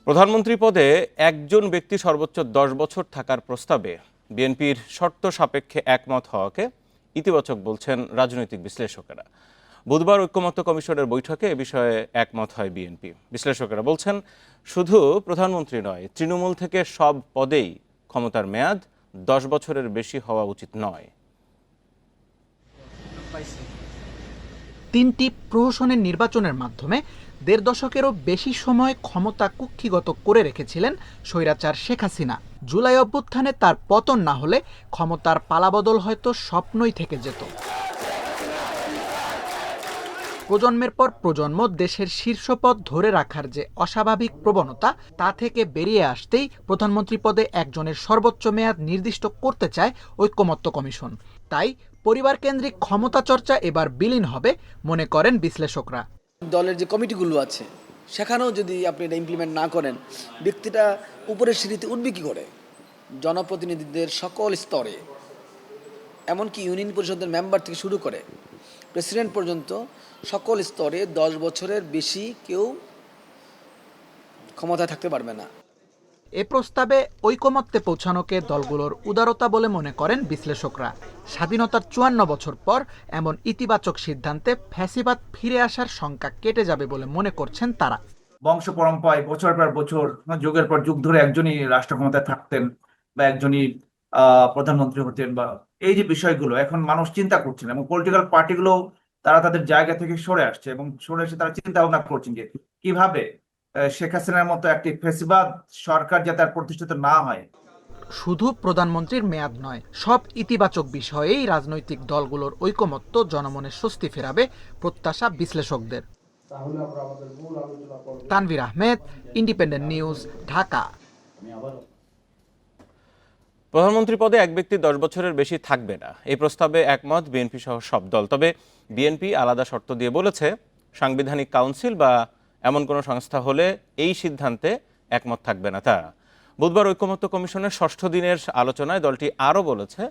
প্রধানমন্ত্রী পদে একজন ব্যক্তি সর্বোচ্চ 10 বছর থাকার প্রস্তাবে বিএনপির শর্ত সাপেক্ষে একমত হওয়াকে ইতিবাচক বলছেন রাজনৈতিক বিশ্লেষকেরা। বুধবার ঐক্যমত্য কমিশনের বৈঠকে এ বিষয়ে একমত হয় বিএনপি। বিশ্লেষকেরা বলছেন, শুধু প্রধানমন্ত্রী নয়, তৃণমূল থেকে সব পদেই ক্ষমতার মেয়াদ 10 বছরের বেশি হওয়া উচিত নয়। তিনটি প্রহসনের নির্বাচনের মাধ্যমে ১.৫ দশকেরও বেশি সময় ক্ষমতা কুক্ষিগত করে রেখেছিলেন স্বৈরাচার শেখ হাসিনা। জুলাই অভ্যুত্থানে তার পতন না হলে ক্ষমতার পালাবদল হয়তো স্বপ্নই থেকে যেত। প্রজন্মের পর প্রজন্ম দেশের শীর্ষপদ ধরে রাখার যে অস্বাভাবিক প্রবণতা, তা থেকে বেরিয়ে আসতেই প্রধানমন্ত্রী পদে একজনের সর্বোচ্চ মেয়াদ নির্দিষ্ট করতে চায় ঐক্যমত্য কমিশন। তাই পরিবারকেন্দ্রিক ক্ষমতা চর্চা এবার বিলীন হবে মনে করেন বিশ্লেষকরা। দলের যে কমিটিগুলো আছে সেখানেও যদি আপনি এটা ইমপ্লিমেন্ট না করেন, ব্যক্তিটা উপরের সিঁড়িতে উঠবে কী করে? জনপ্রতিনিধিদের সকল স্তরে, এমনকি ইউনিয়ন পরিষদের মেম্বার থেকে শুরু করে প্রেসিডেন্ট পর্যন্ত সকল স্তরে 10 বছরের বেশি কেউ ক্ষমতায় থাকতে পারবে না। এ প্রস্তাবে ঐকমত্যে পৌঁছানোকে দলগুলোর উদারতা বলে মনে করেন বিশ্লেষকরা। স্বাধীনতার 54 বছর পর এমন ইতিবাচক সিদ্ধান্তে ফ্যাসিবাদ ফিরে আসার শঙ্কা কেটে যাবে বলে মনে করছেন তারা। বংশ পরম্পরায় বছর পর বছর, যুগের পর যুগ ধরে একজনই রাষ্ট্র ক্ষমতায় থাকতেন বা একজনই প্রধানমন্ত্রী হতেন, বা এই যে বিষয়গুলো এখন মানুষ চিন্তা করছেন এবং পলিটিক্যাল পার্টিগুলো তারা তাদের জায়গা থেকে সরে আসছে এবং সরে এসে তারা চিন্তা ভাবনা করছেন যে কিভাবে শেখ হাসিনার মতো একটি ফ্যাসিবাদ সরকার যাতে আর প্রতিষ্ঠিত না হয়। শুধু প্রধানমন্ত্রীর মেয়াদ নয়, সব ইতিবাচক বিষয়েই রাজনৈতিক দলগুলোর ঐকমত্য জনমনে স্বস্তি ফেরাবে প্রত্যাশা বিশ্লেষকদের। Tanvir Ahmed, Independent News, Dhaka. প্রধানমন্ত্রী পদে এক ব্যক্তি 10 বছরের বেশি থাকবে না, এই প্রস্তাবে একমত বিএনপি সহ সব দল। তবে বিএনপি আলাদা শর্ত দিয়ে বলেছে, সাংবিধানিক কাউন্সিল বা এমন কোনো সংস্থা হলে এই সিদ্ধান্তে একমত থাকবে না তারা। বুধবার ঐক্যমত্য কমিশনের 6ষ্ঠ দিনের আলোচনায় দলটি আরও বলেছে,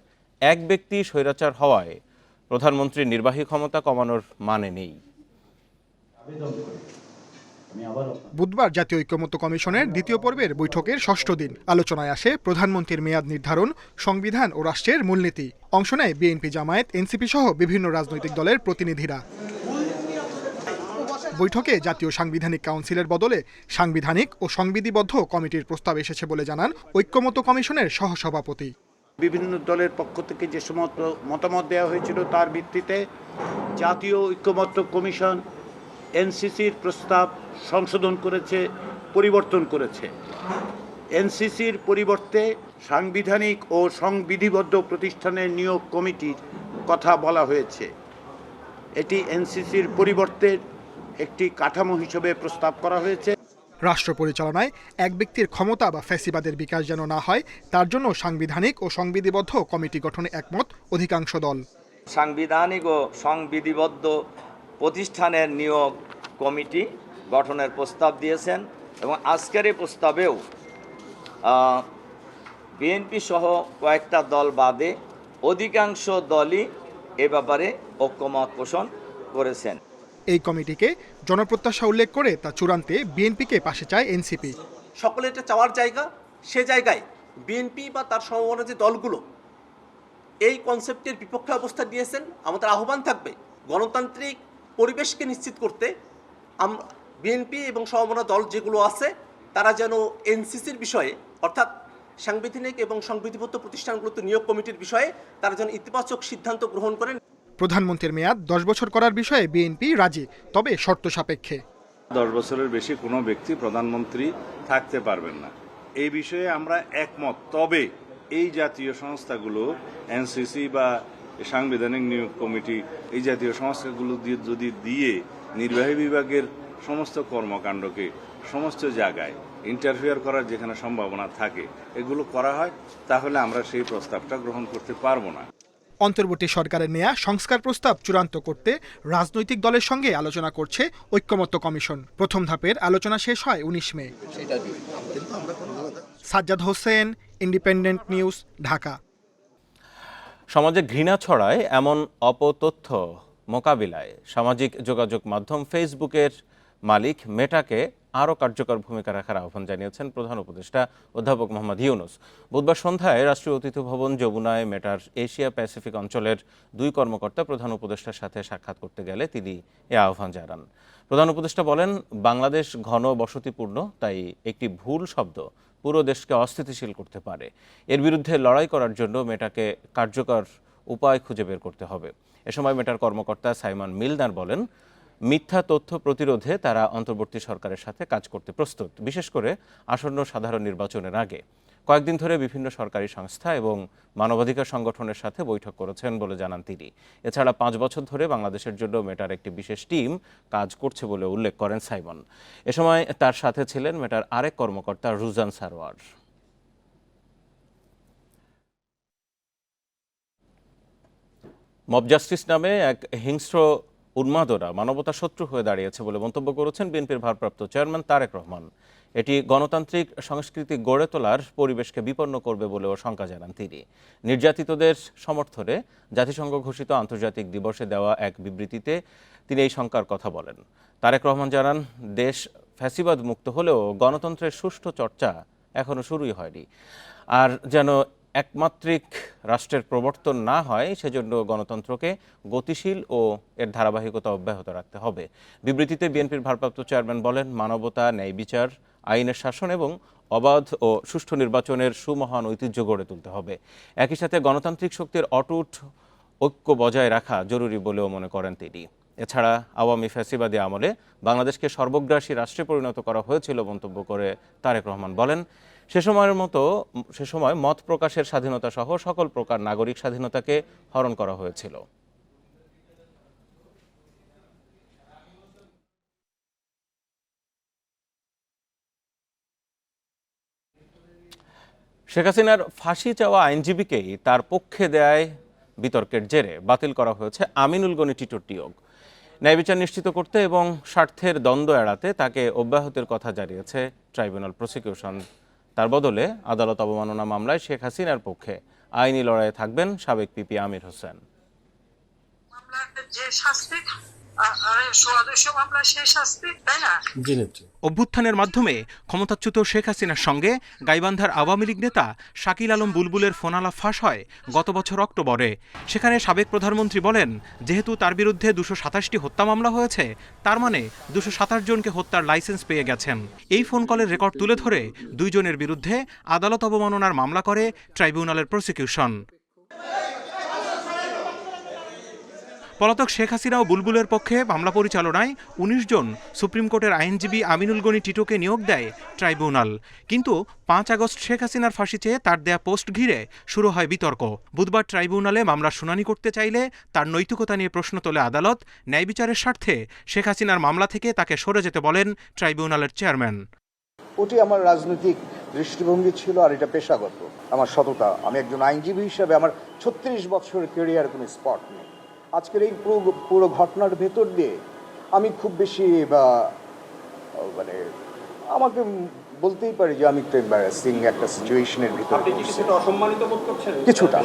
এক ব্যক্তি স্বৈরাচার হওয়ায় প্রধানমন্ত্রীর নির্বাহী ক্ষমতা কমানোর মানে নেই। বুধবার জাতীয় ঐক্যমত্য কমিশনের দ্বিতীয় পর্বের বৈঠকের 6ষ্ঠ দিন আলোচনায় আসে প্রধানমন্ত্রীর মেয়াদ নির্ধারণ, সংবিধান ও রাষ্ট্রের মূলনীতি। অংশ নেয় বিএনপি, জামায়াত, এনসিপি সহ বিভিন্ন রাজনৈতিক দলের প্রতিনিধিরা। বৈঠকে জাতীয় সাংবিধানিক কাউন্সিলের বদলে সাংবিধানিক ও সংবিধিবদ্ধ কমিটির প্রস্তাব এসেছে বলে জানান ঐক্যমত্য কমিশনের সহসভাপতি। বিভিন্ন দলের পক্ষ থেকে যে সমস্ত মতামত দেওয়া হয়েছিল তার ভিত্তিতে জাতীয় ঐক্যমত্য কমিশন এনসিসির প্রস্তাব সংশোধন করেছে, পরিবর্তন করেছে। এনসিসির পরিবর্তে সাংবিধানিক ও সংবিধিবদ্ধ প্রতিষ্ঠানের নিয়োগ কমিটির কথা বলা হয়েছে। এটি এনসিসির পরিবর্তে একটি কাঠামো হিসেবে প্রস্তাব করা হয়েছে। রাষ্ট্র পরিচালনায় এক ব্যক্তির ক্ষমতা বা ফ্যাসিবাদের বিকাশ যেন না হয়, তার জন্য সাংবিধানিক ও সংবিধিবদ্ধ কমিটি গঠনে একমত অধিকাংশ দল। সাংবিধানিক ও সংবিধিবদ্ধ প্রতিষ্ঠানের নিয়োগ কমিটি গঠনের প্রস্তাব দিয়েছেন এবং আজকের এই প্রস্তাবেও বিএনপি সহ কয়েকটা দল বাদে অধিকাংশ দলই এ ব্যাপারে ঐক্যমত পোষণ করেছেন। এই কমিটিকে জনপ্রত্যাশা উল্লেখ করে তা চূড়ান্তে বিএনপিকে পাশে চায় এনসিপি। সকলে এটা চাওয়ার জায়গা, সে জায়গায় বিএনপি বা তার সমমনা যে দলগুলো এই কনসেপ্টের বিপক্ষে অবস্থান নিয়েছেন। আমাদের আহ্বান থাকবে গণতান্ত্রিক পরিবেশকে নিশ্চিত করতে বিএনপি এবং সমমনা দল যেগুলো আছে তারা যেন এনসিসির বিষয়ে, অর্থাৎ সাংবিধানিক এবং সংবিধিবদ্ধ প্রতিষ্ঠানগুলোতে নিয়োগ কমিটির বিষয়ে তারা যেন ইতিবাচক সিদ্ধান্ত গ্রহণ করেন। প্রধানমন্ত্রীর মেয়াদ 10 বছর করার বিষয়ে বিএনপি রাজি, তবে শর্ত সাপেক্ষে। 10 বছরের বেশি কোনো ব্যক্তি প্রধানমন্ত্রী থাকতে পারবেন না, এই বিষয়ে আমরা একমত। তবে এই জাতীয় সংস্থাগুলো এনসিসি বা সাংবিধানিক নিয়োগ কমিটি, এই জাতীয় সংস্থাগুলো যদি দিয়ে নির্বাহী বিভাগের সমস্ত কর্মকাণ্ডকে সমস্ত জায়গায় ইন্টারফেয়ার করার যেখানে সম্ভাবনা থাকে এগুলো করা হয়, তাহলে আমরা সেই প্রস্তাবটা গ্রহণ করতে পারবো না। অন্তর্বর্তী সরকারের নেয়া সংস্কার প্রস্তাব চূড়ান্ত করতে রাজনৈতিক দলের সঙ্গে আলোচনা করছে ঐক্যমত্য কমিশন। প্রথম ধাপের আলোচনা শেষ হয় 19 May. Sajjad Hossain, Independent News, Dhaka. সমাজে ঘৃণা ছড়ায় এমন অপতথ্য মোকাবিলায় সামাজিক যোগাযোগ মাধ্যম ফেসবুকের মালিক মেটাকে আরও কার্যকর ভূমিকা রাখার আহ্বান জানিয়েছেন প্রধান উপদেষ্টা অধ্যাপক মোহাম্মদ ইউনূস। বুধবার সন্ধ্যায় রাষ্ট্রীয় অতিথি ভবন যমুনায় মেটার এশিয়া প্যাসিফিক অঞ্চলের 2 কর্মকর্তা প্রধান উপদেষ্টার সাথে সাক্ষাৎ করতে গেলে তিনি এ আহ্বান জানান। প্রধান উপদেষ্টা বলেন, বাংলাদেশ ঘন বসতিপূর্ণ, তাই একটি ভুল শব্দ পুরো দেশকে অস্থিতিশীল করতে পারে। এর বিরুদ্ধে লড়াই করার জন্য মেটাকে কার্যকর উপায় খুঁজে বের করতে হবে। এ সময় মেটার কর্মকর্তা সাইমন মিলনার বলেন, মিথ্যা তথ্য প্রতিরোধে তারা অন্তর্বর্তী সরকারের সাথে কাজ করতে প্রস্তুত, বিশেষ করে আসন্ন সাধারণ নির্বাচনের আগে। কয়েকদিন ধরে বিভিন্ন সরকারি সংস্থা এবং মানবাধিকার সংগঠনের সাথে বৈঠক করেছেন বলে জানান তিনি। এছাড়া 5 বছর ধরে বাংলাদেশের জন্য মেটার একটি বিশেষ টিম কাজ করছে বলে উল্লেখ করেন সাইমন। এ সময় তার সাথে ছিলেন মেটার আরেক কর্মকর্তা রুজান সারোয়ার। মব জাস্টিস নামে এক হিংস্র উন্মাদনা মানবতা শত্রু হয়ে দাঁড়িয়েছে বলে মন্তব্য করেছেন বিএনপির ভারপ্রাপ্ত চেয়ারম্যান তারেক রহমান। এটি গণতান্ত্রিক সংস্কৃতি গড়ে তোলার পরিবেশকে বিপন্ন করবে বলেও শঙ্কা জানান তিনি। নির্যাতিতদের সমর্থনে জাতিসংঘ ঘোষিত আন্তর্জাতিক দিবসে দেওয়া এক বিবৃতিতে তিনি এই শঙ্কার কথা বলেন। তারেক রহমান জানান, দেশ ফ্যাসিবাদ মুক্ত হলেও গণতন্ত্রের সুষ্ঠু চর্চা এখনো শুরুই হয়নি। আর যেন একমাত্রিক রাষ্ট্রের প্রবর্তন না হয়, সেজন্য গণতন্ত্রকে গতিশীল ও এর ধারাবাহিকতা অব্যাহত রাখতে হবে। বিবৃতিতে বিএনপির ভারপ্রাপ্ত চেয়ারম্যান বলেন, মানবতা, ন্যায় বিচার, আইনের শাসন এবং অবাধ ও সুষ্ঠু নির্বাচনের সুমহান ঐতিহ্য গড়ে তুলতে হবে। একই সাথে গণতান্ত্রিক শক্তির অটুট ঐক্য বজায় রাখা জরুরি বলেও মনে করেন তিনি। এছাড়া আওয়ামী ফ্যাসিবাদী আমলে বাংলাদেশকে সর্বগ্রাসী রাষ্ট্রে পরিণত করা হয়েছিল মন্তব্য করে তারেক রহমান বলেন, সে সময় মত প্রকাশের স্বাধীনতা সহ সকল প্রকার নাগরিক স্বাধীনতাকে হরণ করা হয়েছিল। শেখ হাসিনার ফাঁসি চাওয়া আইনজীবীকেই তার পক্ষে দেয় বিতর্কের জেরে বাতিল করা হয়েছে আমিনুল গনি টিটোর নিয়োগ। ন্যায় বিচার নিশ্চিত করতে এবং স্বার্থের দ্বন্দ্ব এড়াতে তাকে অব্যাহতির কথা জানিয়েছে ট্রাইব্যুনাল প্রসিকিউশন। তার বদলে আদালত অবমাননা মামলায় শেখ হাসিনার পক্ষে আইনি লড়াইয়ে থাকবেন সাবেক পিপি আমির হোসেন। অভ্যুত্থানের মাধ্যমে ক্ষমতাচ্যুত শেখ হাসিনার সঙ্গে গাইবান্ধার আওয়ামী লীগ নেতা শাকিল আলম বুলবুলের ফোনালাপ ফাঁস হয় গত বছর অক্টোবরে। সেখানে সাবেক প্রধানমন্ত্রী বলেন, যেহেতু তার বিরুদ্ধে 227টি হত্যা মামলা হয়েছে, তার মানে 227 জনকে হত্যার লাইসেন্স পেয়ে গেছেন। এই ফোন কলের রেকর্ড তুলে ধরে 2 জনের বিরুদ্ধে আদালত অবমাননার মামলা করে ট্রাইব্যুনালের প্রসিকিউশন। পলাতক শেখ হাসিনা ও বুলবুলের পক্ষে মামলা পরিচালনায় 19 জন সুপ্রিম কোর্টের আইনজীবী আমিনুল গনি টিটোকে নিয়োগ দেয় ট্রাইব্যুনাল। কিন্তু 5 আগস্ট শেখ হাসিনার ফাঁসি চেয়ে তার দেয়া পোস্ট ঘিরে শুরু হয় বিতর্ক। বুধবার ট্রাইব্যুনালে মামলার শুনানি করতে চাইলে তার নৈতিকতা নিয়ে প্রশ্ন তোলে আদালত। ন্যায় বিচারের স্বার্থে শেখ হাসিনার মামলা থেকে তাকে সরে যেতে বলেন ট্রাইব্যুনালের চেয়ারম্যান। ওটি আমার রাজনৈতিক দৃষ্টিভঙ্গি ছিল, আর এটা পেশাগত আমার সততা। আমি একজন আইনজীবী হিসেবে আমার 36 বছরের ক্যারিয়ার কোনো স্পট নেই। আজকের এই পুরো ঘটনার ভেতর দিয়ে আমি খুব বেশি মানে আমাকে বলতেই পারি যে আমি একটু এম্বারাসিং একটা সিচুয়েশনের ভিতরে কিছুটা।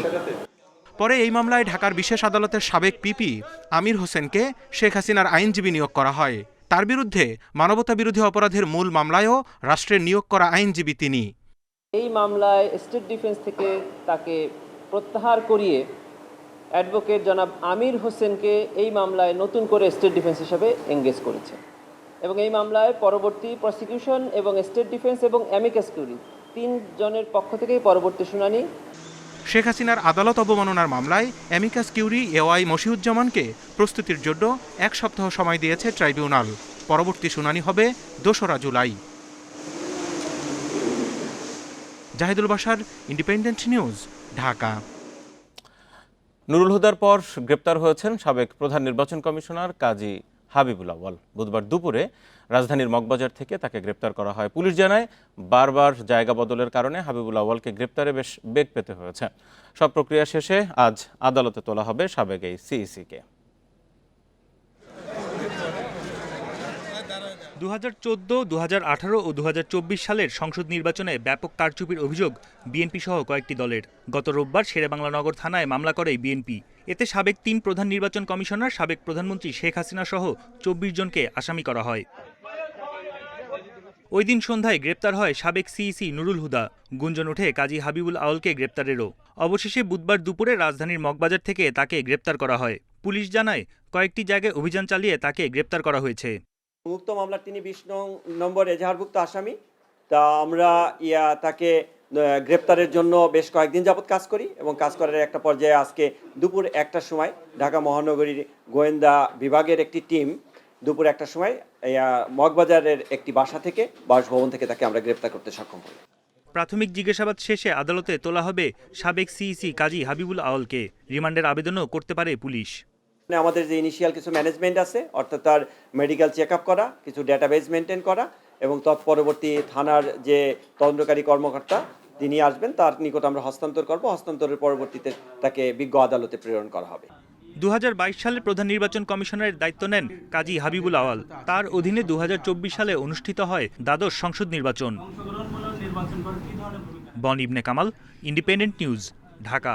পরে এই মামলায় ঢাকার বিশেষ আদালতের সাবেক পিপি আমির হোসেনকে শেখ হাসিনার আইনজীবী নিয়োগ করা হয়। তার বিরুদ্ধে মানবতা বিরোধী অপরাধের মূল মামলায়ও রাষ্ট্রের নিয়োগ করা আইনজীবী তিনি। এই মামলায় স্টেট ডিফেন্স থেকে তাকে প্রত্যাহার করিয়ে অ্যাডভোকেট জনাব আমির হোসেনকে এই মামলায় নতুন করে স্টেট ডিফেন্স হিসেবে এঙ্গেজ করেছে এবং এই মামলায় পরবর্তী প্রসিকিউশন এবং স্টেট ডিফেন্স এবং অ্যামিকাস কিউরি 3 জনের পক্ষ থেকেই পরবর্তী শুনানি। শেখ হাসিনার আদালত অবমাননার মামলায় অ্যামিকাস কিউরি এওয়াই মশিউজ্জামানকে প্রস্তুতির জন্য 1 সপ্তাহ সময় দিয়েছে ট্রাইব্যুনাল। পরবর্তী শুনানি হবে 2রা July. Zahidul Bashar, Independent News, Dhaka. Nurul হুদার পর গ্রেপ্তার হয়েছেন সাবেক প্রধান নির্বাচন কমিশনার কাজী হাবিবুল আউয়াল। বুধবার দুপুরে রাজধানীর মগবাজার থেকে তাকে গ্রেপ্তার করা হয়। পুলিশ জানায়, বারবার জায়গা বদলের কারণে হাবিবুল আউয়ালকে গ্রেপ্তারে বেশ বেগ পেতে হয়েছে। সব প্রক্রিয়া শেষে আজ আদালতে তোলা হবে সাবেক এই সিইসিকে। 2014, 2018 ও 2024 সালের সংসদ নির্বাচনে ব্যাপক কারচুপির অভিযোগ বিএনপি সহ কয়েকটি দলের। গত রোববার শেরেবাংলা নগর থানায় মামলা করে বিএনপি। এতে সাবেক 3 প্রধান নির্বাচন কমিশনার, সাবেক প্রধানমন্ত্রী শেখ হাসিনা সহ 24 জনকে আসামি করা হয়। ওই দিন সন্ধ্যায় গ্রেপ্তার হয় সাবেক সিইসি নুরুল হুদা। গুঞ্জন ওঠে কাজী হাবিবুল আওয়ালকে গ্রেপ্তারেরও। অবশেষে বুধবার দুপুরে রাজধানীর মগবাজার থেকে তাকে গ্রেপ্তার করা হয়। পুলিশ জানায় কয়েকটি জায়গায় অভিযান চালিয়ে তাকে গ্রেপ্তার করা হয়েছে। মুক্ত মামলার তিনি 20 নম্বর এজাহারভুক্ত আসামি। তা আমরা তাকে গ্রেপ্তারের জন্য বেশ কয়েকদিন যাবৎ কাজ করি এবং কাজ করার একটা পর্যায়ে আজকে দুপুর 1টার সময় ঢাকা মহানগরীর গোয়েন্দা বিভাগের একটি টিম দুপুর 1টার সময় মগবাজারের একটি বাসা থেকে বাসভবন থেকে তাকে আমরা গ্রেপ্তার করতে সক্ষম হই। প্রাথমিক জিজ্ঞাসাবাদ শেষে আদালতে তোলা হবে সাবেক সিইসি কাজী হাবিবুল আওয়ালকে। রিমান্ডের আবেদনও করতে পারে পুলিশ। আমাদের যে ইনিশিয়াল কিছু ম্যানেজমেন্ট আছে, অর্থাৎ তার মেডিকেল চেক আপ করা, কিছু ডেটাবেস মেনটেন করা এবং তৎপরবর্তী থানার যে তদন্তকারী কর্মকর্তা তিনি আসবেন তার নিকট আমরা হস্তান্তর করব। হস্তান্তরের পরবর্তীতে তাকে বিজ্ঞ আদালতে প্রেরণ করা হবে। 2022 সালে প্রধান নির্বাচন কমিশনারের দায়িত্ব নেন কাজী হাবিবুল আওয়াল। তার অধীনে 2024 সালে অনুষ্ঠিত হয় দ্বাদশ সংসদ নির্বাচন। বন ইবনে কামাল, ইন্ডিপেন্ডেন্ট নিউজ, ঢাকা।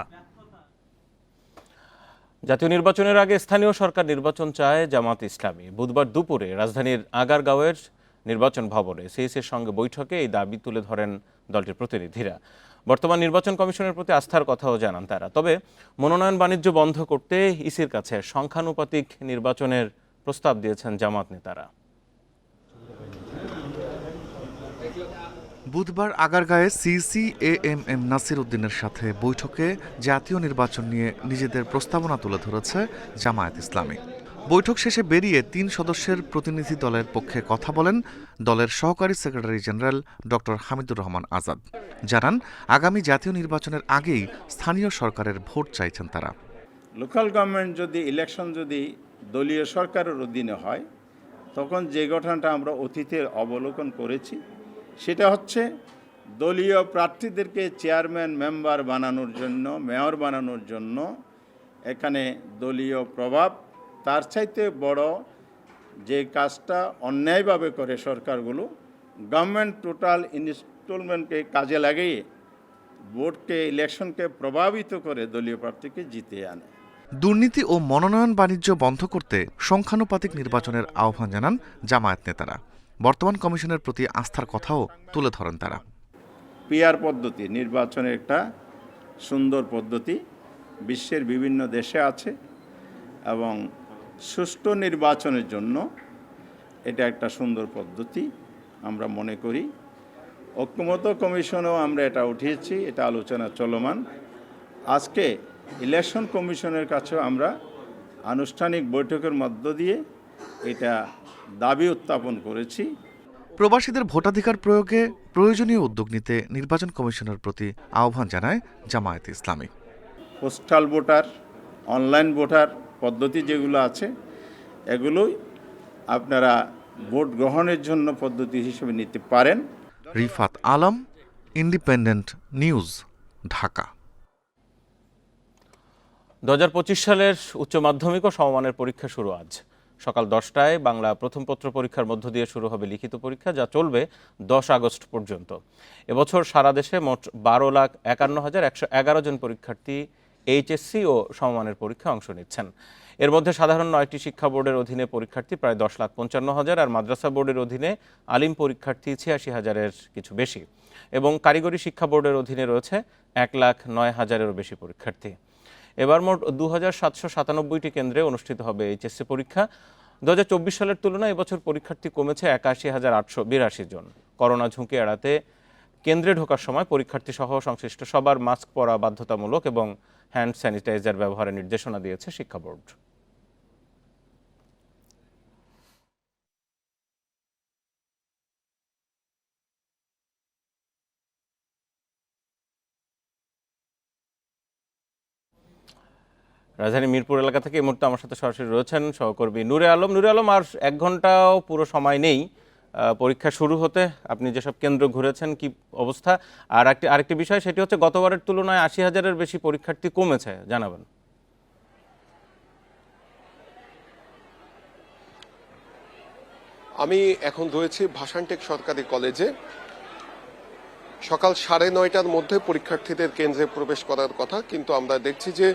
জাতীয় নির্বাচনের আগে স্থানীয় সরকার নির্বাচন চায় জামাত ইসলামী। বুধবার দুপুরে রাজধানীর আগারগাঁওয়ের নির্বাচন ভবনে সিইসির সঙ্গে বৈঠকে এই দাবি তুলে ধরেন দলটির প্রতিনিধিরা। বর্তমান নির্বাচন কমিশনের প্রতি আস্থার কথাও জানান তারা। তবে মনোনয়ন বাণিজ্য বন্ধ করতে ইসির কাছে সংখ্যানুপাতিক নির্বাচনের প্রস্তাব দিয়েছেন জামাত নেতারা। বুধবার আগারগাঁয়ে সিইসি এএমএম নাসির উদ্দিনের সাথে বৈঠকে জাতীয় নির্বাচন নিয়ে নিজেদের প্রস্তাবনা তুলে ধরেছে জামায়াত ইসলামী। বৈঠক শেষে বেরিয়ে 3 সদস্যের প্রতিনিধি দলের পক্ষে কথা বলেন দলের সহকারী secretary general doctor Hamidur Rahman Azad. জানান, আগামী জাতীয় নির্বাচনের আগেই স্থানীয় সরকারের ভোট চাইছেন তারা। লোকাল গভর্নমেন্ট যদি ইলেকশন যদি দলীয় সরকারের অধীনে হয়, তখন যে ঘটনাটা আমরা অতীতে অবলোকন করেছি সেটা হচ্ছে দলীয় প্রার্থীদেরকে চেয়ারম্যান মেম্বার বানানোর জন্য, মেয়র বানানোর জন্য এখানে দলীয় প্রভাব, তার চাইতে বড় যে কাজটা অন্যায়ভাবে করে সরকারগুলো, গভর্নমেন্ট টোটাল ইনস্টলমেন্টকে কাজে লাগিয়ে ভোটকে, ইলেকশনকে প্রভাবিত করে দলীয় প্রার্থীকে জিতিয়ে আনে। দুর্নীতি ও মনোনয়ন বাণিজ্য বন্ধ করতে সংখ্যানুপাতিক নির্বাচনের আহ্বান জানান জামায়াত নেতারা। বর্তমান কমিশনের প্রতি আস্থার কথাও তুলে ধরেন তারা। পিআর পদ্ধতি নির্বাচনের একটা সুন্দর পদ্ধতি, বিশ্বের বিভিন্ন দেশে আছে এবং সুষ্ঠু নির্বাচনের জন্য এটা একটা সুন্দর পদ্ধতি আমরা মনে করি। ঐক্যমত্য কমিশনেও আমরা এটা উঠিয়েছি, এটা আলোচনা চলমান। আজকে ইলেকশন কমিশনের কাছেও আমরা আনুষ্ঠানিক বৈঠকের মধ্য দিয়ে এটা দাবি উত্থাপন করেছি। প্রবাসীদের ভোটাধিকার প্রয়োগে প্রয়োজনীয় উদ্যোগ নিতে নির্বাচন কমিশনের প্রতি আহ্বান জানায় জামায়াতে ইসলামী। পোস্টাল ভোটার, অনলাইন ভোটার পদ্ধতি যেগুলো আছে এগুলোই আপনারা ভোট গ্রহণের জন্য পদ্ধতি হিসেবে নিতে পারেন। Rifat Alam, independent News, Dhaka. 2025 সালের উচ্চ মাধ্যমিক ও সমমানের পরীক্ষা শুরু আজ সকাল 10টায়। বাংলা প্রথম পত্র পরীক্ষার মধ্য দিয়ে শুরু হবে লিখিত পরীক্ষা, যা চলবে 10 আগস্ট পর্যন্ত। এবছর সারা দেশে মোট 12,51,111 জন পরীক্ষার্থী এইচএসসি ও সমমানের পরীক্ষায় অংশ নিচ্ছেন। এর মধ্যে সাধারণ 9টি শিক্ষা বোর্ডের অধীনে পরীক্ষার্থী প্রায় 10,55,000 আর মাদ্রাসা বোর্ডের অধীনে আলিম পরীক্ষার্থী 86,000-এর কিছু বেশি এবং কারিগরি শিক্ষা বোর্ডের অধীনে রয়েছে 1,09,000-এরও বেশি পরীক্ষার্থী। এবার মোট 2,797টি কেন্দ্রে অনুষ্ঠিত হবে এইচএসসি পরীক্ষা। 2024 সালের তুলনায় এবছর পরীক্ষার্থী কমেছে 81,882 জন। করোনা ঝুঁকি এড়াতে কেন্দ্রে ঢোকার সময় পরীক্ষার্থী সহ সংশ্লিষ্ট সবার মাস্ক পরা বাধ্যতামূলক এবং হ্যান্ড স্যানিটাইজার ব্যবহারের নির্দেশনা দিয়েছে শিক্ষা বোর্ড। রাজধানী মিরপুর এলাকা থেকে এই মুহূর্তে আমার সাথে সরাসরি রয়েছেন সহকর্মী নূরে আলম। নূরে আলম, আর 1 ঘন্টাও পুরো সময় নেই পরীক্ষা শুরু হতে। আপনি যেসব কেন্দ্র ঘুরেছেন কি অবস্থা? আর আরেকটি বিষয়, সেটি হচ্ছে গতবারের তুলনায় 80,000-এর বেশি পরীক্ষার্থী কমেছে, জানাবেন। আমি এখন রয়েছি ভাসানটেক সরকারি কলেজে। সকাল 9:30টার মধ্যে পরীক্ষার্থীদের কেন্দ্রে প্রবেশ করার কথা, কিন্তু আমরা দেখছি যে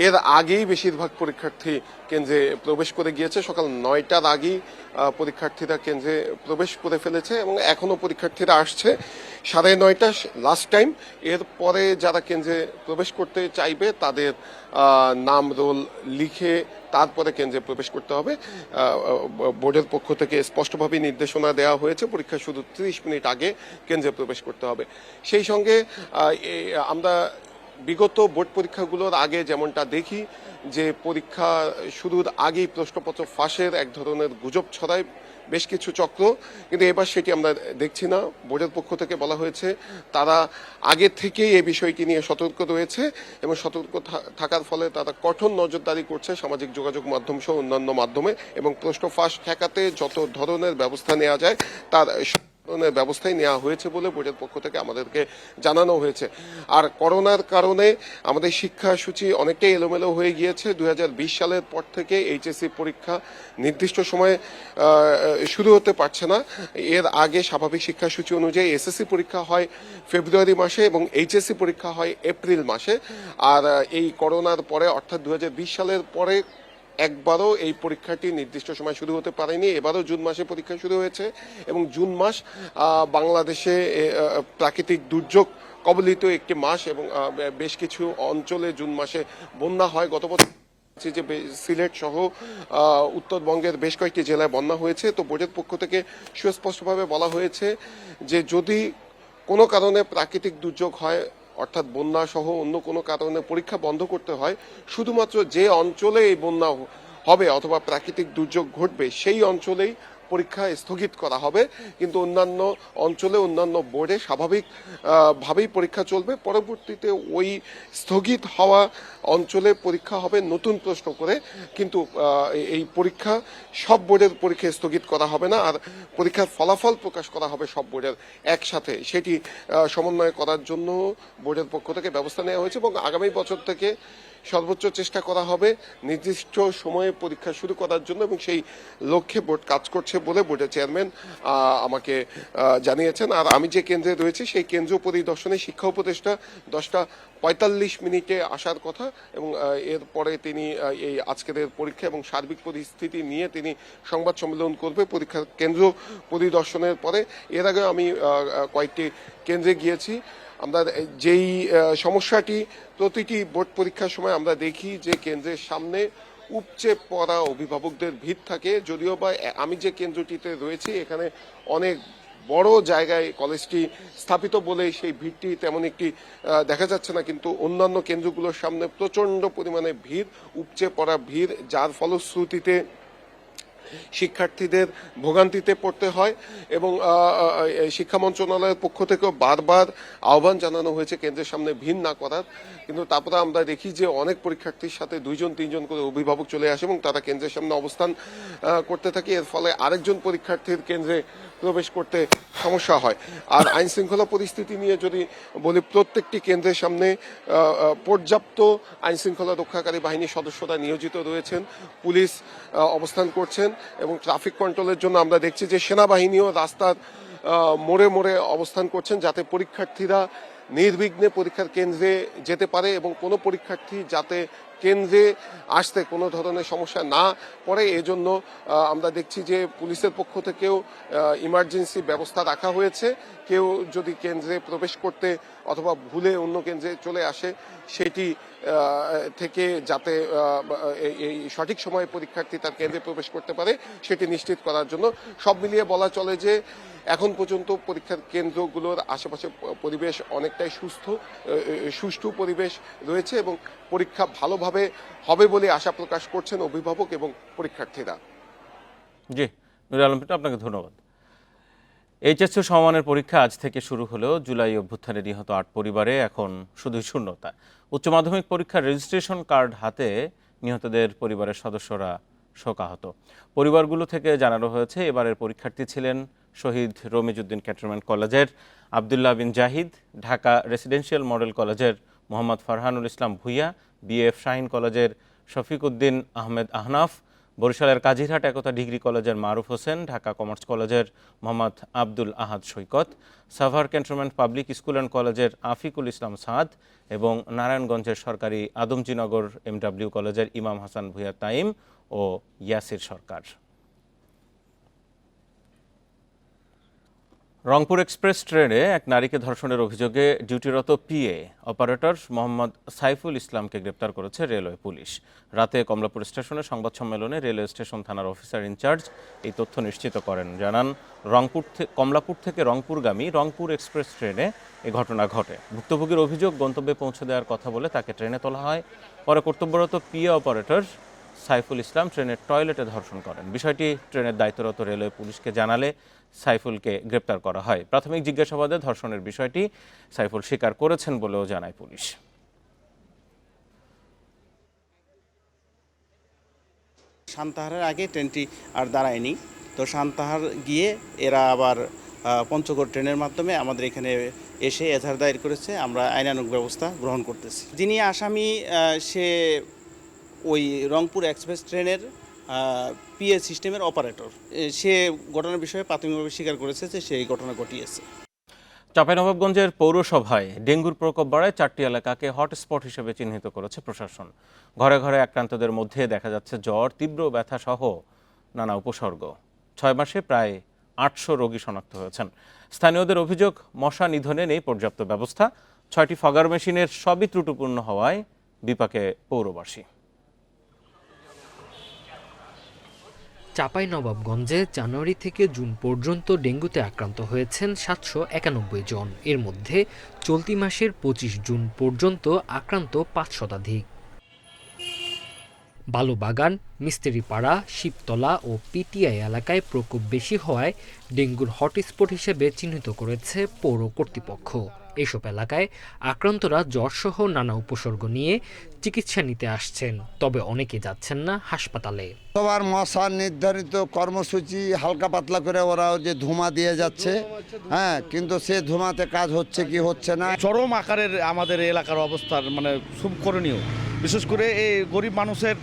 এর আগেই বেশিরভাগ পরীক্ষার্থী কেন্দ্রে প্রবেশ করে গিয়েছে। সকাল 9টার আগেই পরীক্ষার্থীরা কেন্দ্রে প্রবেশ করে ফেলেছে এবং এখনো পরীক্ষার্থীরা আসছে 9:30 লাস্ট টাইম। এরপরে যারা কেন্দ্রে প্রবেশ করতে চাইবে তাদের নাম রোল লিখে তারপরে কেন্দ্রে প্রবেশ করতে হবে। বোর্ডের পক্ষ থেকে স্পষ্টভাবে নির্দেশনা দেওয়া হয়েছে পরীক্ষা শুধু 30 মিনিট আগে কেন্দ্রে প্রবেশ করতে হবে। সেই সঙ্গে আমরা বিগত বোর্ড পরীক্ষাগুলোর আগে যেমনটা দেখি যে পরীক্ষা শুরুর আগেই প্রশ্নপত্র ফাঁসের এক ধরনের গুজব ছড়ায় বেশ কিছু চক্র, কিন্তু এবার সেটি আমরা দেখছি না। বোর্ডের পক্ষ থেকে বলা হয়েছে তারা আগে থেকেই এই বিষয়টি নিয়ে সতর্ক রয়েছে এবং সতর্ক থাকার ফলে তারা কঠোর নজরদারি করছে সামাজিক যোগাযোগ মাধ্যম সহ অন্যান্য মাধ্যমে এবং প্রশ্ন ফাঁস ঠেকাতে যত ধরনের ব্যবস্থা নেওয়া যায় তার ব্যবস্থাই নেওয়া হয়েছে বলে বোর্ডের পক্ষ থেকে আমাদেরকে জানানো হয়েছে। আর করোনার কারণে আমাদের শিক্ষাসূচি অনেকটাই এলোমেলো হয়ে গিয়েছে। 2020 সালের পর থেকে এইচএসসি পরীক্ষা নির্দিষ্ট সময়ে শুরু হতে পারছে না। এর আগে স্বাভাবিক শিক্ষাসূচি অনুযায়ী এসএসসি পরীক্ষা হয় ফেব্রুয়ারি মাসে এবং এইচএসসি পরীক্ষা হয় এপ্রিল মাসে। আর এই করোনার পরে অর্থাৎ 2020 সালের পরে একবারও এই পরীক্ষাটি নির্দিষ্ট সময় শুরু হতে পারেনি। এবারও জুন মাসে পরীক্ষা শুরু হয়েছে এবং জুন মাস বাংলাদেশে প্রাকৃতিক দুর্যোগ কবলিত একটি মাস এবং বেশ কিছু অঞ্চলে জুন মাসে বন্যা হয়। গত বছর যে সিলেট সহ উত্তরবঙ্গের বেশ কয়েকটি জেলায় বন্যা হয়েছে। তো বোর্ডের পক্ষ থেকে সুস্পষ্টভাবে বলা হয়েছে যে যদি কোনো কারণে প্রাকৃতিক দুর্যোগ হয় অর্থাৎ বন্যা সহ অন্য কোনো কারণে পরীক্ষা বন্ধ করতে হয়, শুধুমাত্র যে অঞ্চলে এই বন্যা হবে অথবা প্রাকৃতিক দুর্যোগ ঘটবে সেই অঞ্চলেই পরীক্ষা স্থগিত করা হবে। কিন্তু অন্যান্য অঞ্চলে অন্যান্য বোর্ডে স্বাভাবিকভাবেই পরীক্ষা চলবে। পরবর্তীতে ওই স্থগিত হওয়া অঞ্চলে পরীক্ষা হবে নতুন প্রশ্ন করে, কিন্তু এই পরীক্ষা সব বোর্ডের পরীক্ষা স্থগিত করা হবে না। আর পরীক্ষার ফলাফল প্রকাশ করা হবে সব বোর্ডের একসাথে। সেটি সমন্বয় করার জন্য বোর্ডের পক্ষ থেকে ব্যবস্থা নেওয়া হয়েছে এবং আগামী বছর থেকে সর্বোচ্চ চেষ্টা করা হবে নির্দিষ্ট সময়ে পরীক্ষা শুরু করার জন্য এবং সেই লক্ষ্যে বোর্ড কাজ করছে বলে বোর্ডের চেয়ারম্যান আমাকে জানিয়েছেন। আর আমি যে কেন্দ্রে রয়েছি সেই কেন্দ্র পরিদর্শনে শিক্ষা উপদেষ্টা 10:45 আসার কথা এবং এরপরে তিনি এই আজকের পরীক্ষা এবং সার্বিক পরিস্থিতি নিয়ে তিনি সংবাদ সম্মেলন করবে পরীক্ষার কেন্দ্র পরিদর্শনের পরে। এর আগে আমি কয়েকটি কেন্দ্রে গিয়েছি। আমরা যেই সমস্যাটি প্রতিটি বোর্ড পরীক্ষার সময় আমরা দেখি যে কেন্দ্রের সামনে উপচে পড়া অভিভাবকদের ভিড় থাকে। যদিও বা আমি যে কেন্দ্রটিতে রয়েছি এখানে অনেক বড় জায়গায় কলেজটি স্থাপিত বলে সেই ভিড়টি তেমন একটি দেখা যাচ্ছে না, কিন্তু অন্যান্য কেন্দ্রগুলোর সামনে প্রচন্ড পরিমাণে ভিড়, উপচে পড়া ভিড়, যার ফলশ্রুতিতে শিক্ষার্থীদের ভোগান্তিতে পড়তে হয় এবং শিক্ষা মন্ত্রণালয়ের পক্ষ থেকেও বারবার আহ্বান জানানো হয়েছে কেন্দ্রের সামনে ভিড় না করার। কিন্তু তারপরে আমরা দেখি যে অনেক পরীক্ষার্থীর সাথে 2-3জন করে অভিভাবক চলে আসে এবং তারা কেন্দ্রের সামনে অবস্থান করতে থাকে। এর ফলে আরেকজন পরীক্ষার্থীর কেন্দ্রে প্রবেশ করতে সমস্যা হয়। আর আইন শৃঙ্খলা পরিস্থিতি নিয়ে যদি বলি, প্রত্যেকটি কেন্দ্রের সামনে পর্যাপ্ত আইন শৃঙ্খলা রক্ষাকারী বাহিনীর সদস্যরা নিয়োজিত রয়েছেন, পুলিশ অবস্থান করছেন এবং ট্রাফিক কন্ট্রোলের জন্য আমরা দেখছি যে সেনাবাহিনীও রাস্তার মোড়ে মোড়ে অবস্থান করছেন যাতে পরীক্ষার্থীরা নির্বিঘ্নে পরীক্ষার কেন্দ্রে যেতে পারে এবং কোনো পরীক্ষার্থী যাতে কেন্দ্রে আসতে কোনো ধরনের সমস্যা না পড়ে। এজন্য আমরা দেখছি যে পুলিশের পক্ষ থেকেও ইমার্জেন্সি ব্যবস্থা রাখা হয়েছে। কেউ যদি কেন্দ্রে প্রবেশ করতে অথবা ভুলে অন্য কেন্দ্রে চলে আসে সেটি থেকে যাতে এই সঠিক সময়ে পরীক্ষার্থী তার কেন্দ্রে প্রবেশ করতে পারে সেটি নিশ্চিত করার জন্য সব মিলিয়ে বলা চলে যে এখন পর্যন্ত পরীক্ষার কেন্দ্রগুলোর আশেপাশে পরিবেশ অনেকটাই সুষ্ঠু পরিবেশ রয়েছে এবং পরীক্ষা ভালোভাবে হবে বলে আশা প্রকাশ করছেন অভিভাবক এবং পরীক্ষার্থীরা। জি নুরুল আলম, আপনাকে ধন্যবাদ। এইচএসসি সমমানের পরীক্ষা আজ থেকে শুরু হলেও জুলাই অভ্যুত্থানে নিহত 8 পরিবারে এখন শুধুই শূন্যতা। উচ্চ মাধ্যমিক পরীক্ষার রেজিস্ট্রেশন কার্ড হাতে নিহতদের পরিবারের সদস্যরা শোকাহত। পরিবারগুলো থেকে জানানো হয়েছে এবারের পরীক্ষার্থী ছিলেন শহীদ রমিজউদ্দিন ক্যান্টনমেন্ট কলেজের আবদুল্লাহ বিন জাহিদ, ঢাকা রেসিডেন্সিয়াল মডেল কলেজের মোহাম্মদ ফারহানুল ইসলাম ভুইয়া, বিএফ শাহিন কলেজের শফিক উদ্দিন আহমেদ আহনাফ, বরিশালের কাজিরহাট একতা ডিগ্রি কলেজের মারুফ হোসেন, ঢাকা কমার্স কলেজের Mohammad Abdul Ahad Saikat, Savar cantonment public school and কলেজের আফিকুল ইসলাম সাদ এবং নারায়ণগঞ্জের সরকারি আদমজীনগর এমডব্লিউ কলেজের ইমাম হাসান ভূঁইয়া তাইম ও ইয়াসির সরকার। রংপুর এক্সপ্রেস ট্রেনে এক নারীকে ধর্ষণের অভিযোগে ডিউটিরত পিএ অপারেটর মোহাম্মদ সাইফুল ইসলামকে গ্রেপ্তার করেছে রেলওয়ে পুলিশ। রাতে কমলাপুর স্টেশনে সংবাদ সম্মেলনে রেলওয়ে স্টেশন থানার অফিসার ইনচার্জ এই তথ্য নিশ্চিত করেন। জানান, কমলাপুর থেকে রংপুরগামী রংপুর এক্সপ্রেস ট্রেনে এ ঘটনা ঘটে। ভুক্তভোগীর অভিযোগ, গন্তব্যে পৌঁছে দেওয়ার কথা বলে তাকে ট্রেনে তোলা হয়। পরে কর্তব্যরত পিএ অপারেটর সাইফুল ইসলাম ট্রেনের টয়লেটে ধর্ষণ করেন। বিষয়টি ট্রেনের দায়িত্বরত রেলওয়ে পুলিশকে জানালে সাইফুলকে গ্রেপ্তার করা হয়। প্রাথমিক জিজ্ঞাসাবাদে ধর্ষণের বিষয়টি সাইফুল স্বীকার করেছেন বলেও জানায় পুলিশ। সান্তাহারের আগে ট্রেনটি আর দাঁড়ায়নি, তো সান্তাহার গিয়ে এরা আবার পঞ্চগড় ট্রেনের মাধ্যমে আমাদের এখানে এসে এজাহার দায়ের করেছে। আমরা আইনানুগ ব্যবস্থা গ্রহণ করতেছি। যিনি আসামি সে ওই রংপুর এক্সপ্রেস ট্রেনের পিএ সিস্টেমের অপারেটর। সে ঘটনার বিষয়ে প্রাথমিকভাবে স্বীকার করেছে যে সেই ঘটনা ঘটিয়েছে। চাঁপাইনবাবগঞ্জের পৌরসভায় ডেঙ্গুর প্রকোপ বাড়ায় 4টি এলাকাকে হটস্পট হিসেবে চিহ্নিত করেছে প্রশাসন। ঘরে ঘরে আক্রান্তদের মধ্যে দেখা যাচ্ছে জ্বর, তীব্র ব্যথা সহ নানা উপসর্গ। 6 মাসে প্রায় 800 রোগী শনাক্ত হয়েছেন। স্থানীয়দের অভিযোগ, মশা নিধনে নেই পর্যাপ্ত ব্যবস্থা। 6টি ফগার মেশিনের সবই ত্রুটিপূর্ণ হওয়ায় বিপাকে পৌরবাসী। চাঁপাইনবাবগঞ্জে জানুয়ারি থেকে জুন পর্যন্ত ডেঙ্গুতে আক্রান্ত হয়েছেন 791 জন। এর মধ্যে চলতি মাসের 25 জুন পর্যন্ত আক্রান্ত 5 শতাধিক। বালুবাগান, মিস্ত্রিপাড়া, শিবতলা ও পিটিআই এলাকায় প্রকোপ বেশি হওয়ায় ডেঙ্গুর হটস্পট হিসেবে চিহ্নিত করেছে পৌর কর্তৃপক্ষ। এসব এলাকায় আক্রান্তরা জ্বরসহ নানা উপসর্গ নিয়ে চিকিৎসা নিতে আসছেন, তবে অনেকে যাচ্ছেন না হাসপাতালে। সবার মশার নির্ধারিত কর্মসূচি হালকা পাতলা করে ওরা যে ধোঁয়া দিয়ে যাচ্ছে, হ্যাঁ, কিন্তু সে ধোঁয়াতে কাজ হচ্ছে কি হচ্ছে না। চরম আকারের আমাদের এলাকার অবস্থা মানে খুব করণীয়, বিশেষ করে এই গরিব মানুষের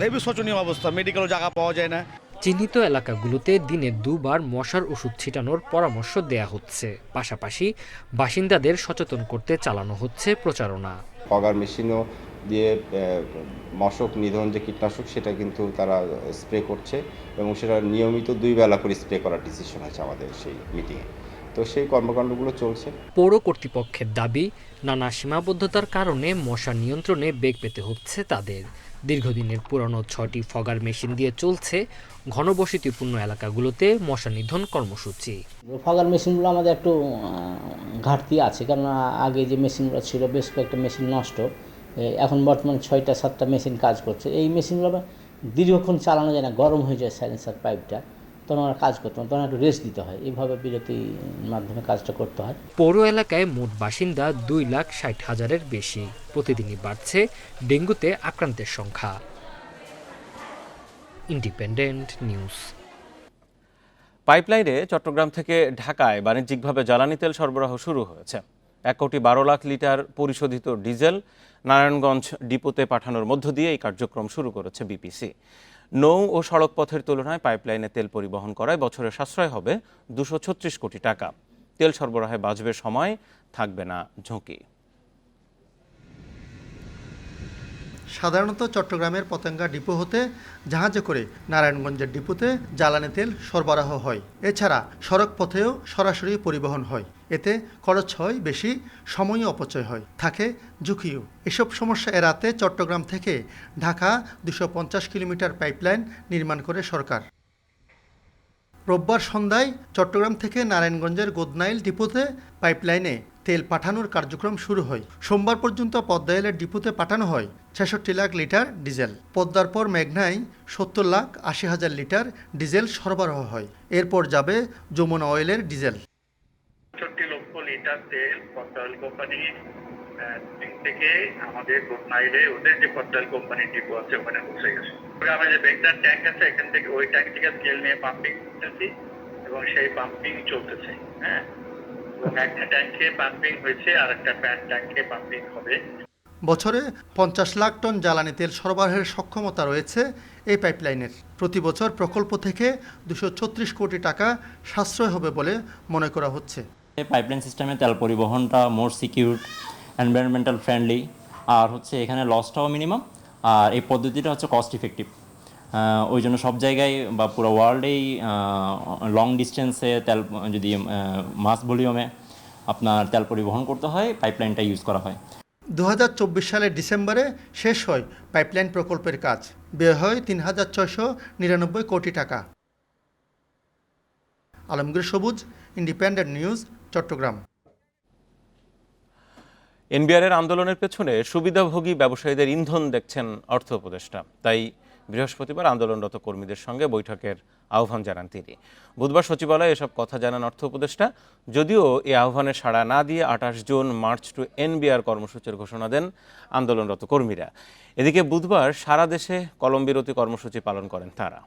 এই শোচনীয় অবস্থা, মেডিকেল জায়গা পাওয়া যায় না। চিহ্নিত এলাকাগুলোতে দিনে 2 বার মশার ওষুধ ছিটানোর পরামর্শ দেয়া হচ্ছে। পাশাপাশি বাসিন্দাদের সচেতন করতে চালানো হচ্ছে প্রচারণা। ফগার মেশিনও দিয়ে মশক নিধন যে কীটনাশক সেটা কিন্তু তারা স্প্রে করছে এবং সেটা নিয়মিত 2 বেলা করে স্প্রে করার ডিসিশন আছে আমাদের সেই মিটিংয়ে। তো সেই কর্মকাণ্ডগুলো চলছে। পৌর কর্তৃপক্ষের দাবি, নানা সীমাবদ্ধতার কারণে মশা নিয়ন্ত্রণে বেগ পেতে হচ্ছে তাদের। দীর্ঘদিনের পুরনো 6টি ফগার মেশিন দিয়ে চলছে ঘনবসতিপূর্ণ এলাকাগুলোতে মশা নিধন কর্মসূচি। ফগার মেশিনগুলো আমাদের একটু ঘাটতি আছে, কারণ আগে যে মেশিনগুলো ছিল বেশ কয়েকটা মেশিন নষ্ট। এখন বর্তমানে 6টা-7টা মেশিন কাজ করছে। এই মেশিনগুলো দীর্ঘক্ষণ চালানো যায় না, গরম হয়ে যায় সাইলেন্সার পাইপটা, তখন আমরা কাজ করতে হয়, তখন একটু রেস্ট দিতে হয়। এইভাবে বিরতির মাধ্যমে কাজটা করতে হয়। পৌর এলাকায় মোট বাসিন্দা 2,60,000-এর বেশি। প্রতিদিনই বাড়ছে ডেঙ্গুতে আক্রান্তের সংখ্যা। Independent news. পাইপলাইনে চট্টগ্রাম থেকে ঢাকায় বাণিজ্যিকভাবে জ্বালানি তেল সরবরাহ শুরু হয়েছে। 1,12,00,000 লিটার পরিশোধিত ডিজেল নারায়ণগঞ্জ ডিপোতে পাঠানোর মধ্য দিয়ে এই কার্যক্রম শুরু করেছে বিপিসি। নৌ ও সড়ক পথের তুলনায় পাইপলাইনে তেল পরিবহন করায় বছরে সাশ্রয় হবে 236 কোটি টাকা। তেল সরবরাহে বাঁচবে সময়, থাকবে না ঝুঁকি। সাধারণত চট্টগ্রামের পতেঙ্গা ডিপো হতে জাহাজে করে নারায়ণগঞ্জের ডিপোতে জ্বালানি তেল সরবরাহ হয়। এছাড়া সড়ক পথেও সরাসরি পরিবহন হয়। এতে খরচ হয় বেশি, সময়ও অপচয় হয়, থাকে ঝুঁকিও। এসব সমস্যা এড়াতে চট্টগ্রাম থেকে ঢাকা 250 কিলোমিটার পাইপলাইন নির্মাণ করে সরকার। রোববার সন্ধ্যায় চট্টগ্রাম থেকে নারায়ণগঞ্জের গোদনাইল ডিপোতে পাইপলাইনে তেল পাঠানোর কার্যক্রম শুরু হয়। সোমবার পর্যন্ত পদ্মাইলের ডিপোতে পাঠানো হয় 66 লাখ লিটার ডিজেল। পদ্মার পর মেঘনায় 70,80,000 লিটার ডিজেল সরবরাহ হয়। এরপর যাবে যমুনা অয়েলের ডিজেল। 65 লক্ষ লিটার তেল পদ্মা অয়েল কোম্পানি থেকে আমাদের গোদনাইলে ওদের যে পদ্মা অয়েল কোম্পানির ডিপো আছে ওখানে পৌঁছে গেছে। আমাদের বেগদার ট্যাঙ্ক আছে, এখান থেকে ওই ট্যাঙ্ক থেকে তেল নিয়ে পাম্পিং করতেছি এবং সেই পাম্পিং চলতেছে। হ্যাঁ, এবং একটা ট্যাঙ্কে পাম্পিং হয়েছে আর একটা ট্যাঙ্কে পাম্পিং হবে। বছরে 50 লাখ টন জ্বালানি তেল সরবরাহের সক্ষমতা রয়েছে এই পাইপলাইনের। প্রতি বছর প্রকল্প থেকে 236 কোটি টাকা সাশ্রয় হবে বলে মনে করা হচ্ছে। পাইপলাইন সিস্টেমে তেল পরিবহনটা মোর সিকিউর, এনভায়রনমেন্টাল ফ্রেন্ডলি, আর হচ্ছে এখানে লসটাও মিনিমাম, আর এই পদ্ধতিটা হচ্ছে কস্ট ইফেক্টিভ। ওই জন্য সব জায়গায় বা পুরো ওয়ার্ল্ডেই লং ডিস্টেন্সে তেল যদি মাস ভলিউমে আপনার তেল পরিবহন করতে হয়, পাইপলাইনটা ইউজ করা হয়। 2024 সালের ডিসেম্বরে শেষ হয় পাইপলাইন প্রকল্পের কাজ। ব্যয় হয় 3699 কোটি টাকা। আলমগীর সবুজ, ইন্ডিপেন্ডেন্ট নিউজ, চট্টগ্রাম। এনবিআরের আন্দোলনের পেছনে সুবিধাভোগী ব্যবসায়ীদের ইন্ধন দেখছেন অর্থ উপদেষ্টা। তাই বৃহস্পতিবার আন্দোলনরত কর্মীদের সঙ্গে বৈঠকের আহ্বান জানান তিনি। বুধবার সচিবালয়ে এসব কথা জানান অর্থ উপদেষ্টা। যদিও এই আহ্বানে সাড়া না দিয়ে 28 জুন মার্চ টু এনবিআর কর্মসূচির ঘোষণা দেন আন্দোলনরত কর্মীরা। এদিকে বুধবার সারা দেশে কলমবিরতি কর্মসূচি পালন করেন তারা।